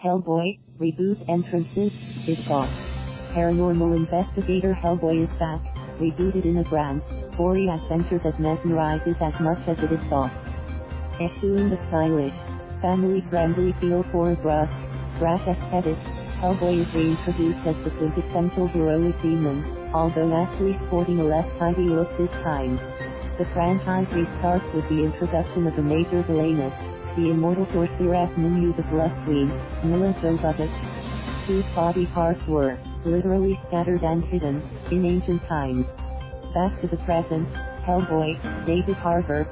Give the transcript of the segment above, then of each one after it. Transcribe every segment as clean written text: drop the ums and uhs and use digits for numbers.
Hellboy, reboot entrances, is got. Paranormal investigator Hellboy is back, rebooted in a grand, gory adventure that mesmerizes as much as it is thought. Eschewing the stylish, family-friendly feel for a brusque, brash aesthetic, Hellboy is reintroduced as the quintessential heroic demon, although actually sporting a less tidy look this time. The franchise restarts with the introduction of a major villainess, the immortal sorceress Minu the Blood Queen, Mila Jovovich, whose body parts were, literally scattered and hidden, in ancient times. Back to the present, Hellboy, David Harbour,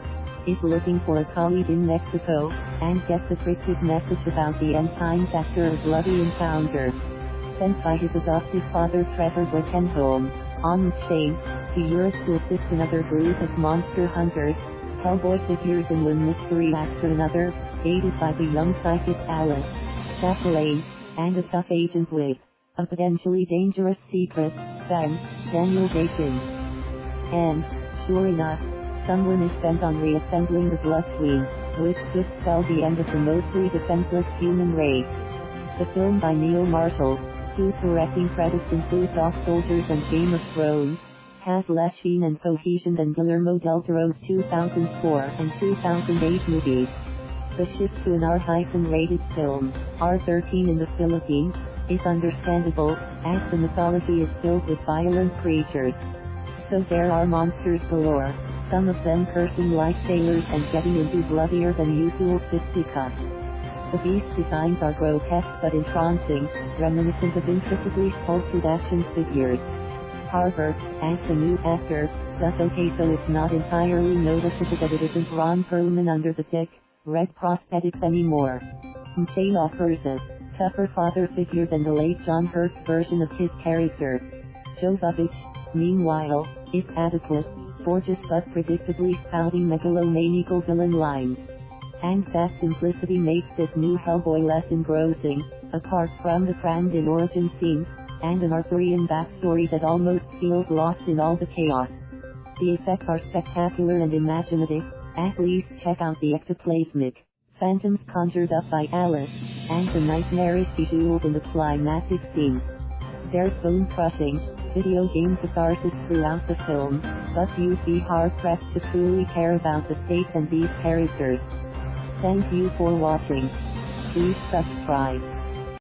is looking for a colleague in Mexico, and gets a cryptic message about the end times after a bloody encounter. Sent by his adoptive father Trevor Brackenholm, on chain, to Europe to assist another group of monster hunters, Hellboy figures in one mystery after another, aided by the young psychic Alice, Jacqueline, and a tough agent with a potentially dangerous secret, Daniel Bacon. And, sure enough, someone is bent on reassembling the Blood Queen, which could spell the end of the mostly defenseless human race. The film by Neil Marshall, whose directing credits include Dog Soldiers and Game of Thrones, has less sheen and cohesion than Guillermo del Toro's 2004 and 2008 movies. The shift to an R-rated film, R13 in the Philippines, is understandable, as the mythology is filled with violent creatures. So there are monsters galore, some of them cursing like sailors and getting into bloodier than usual fisticuffs. The beast designs are grotesque but entrancing, reminiscent of intricately sculpted action figures. Harbour, as the new actor, does okay, so it's not entirely noticeable that it isn't Ron Perlman under the thick, red prosthetics anymore. MJ offers a tougher father figure than the late John Hurt's version of his character. Jovovich, meanwhile, is adequate, gorgeous but predictably spouting megalomaniacal villain lines. And that simplicity makes this new Hellboy less engrossing, apart from the crammed in origin scenes, and an Arthurian backstory that almost feels lost in all the chaos. The effects are spectacular and imaginative, at least check out the ectoplasmic phantoms conjured up by Alice, and the nightmarish visuals in the climatic scene. There's bone-crushing, video game catharsis throughout the film, but you'd be hard-pressed to truly care about the stakes and these characters. Thank you for watching. Please subscribe.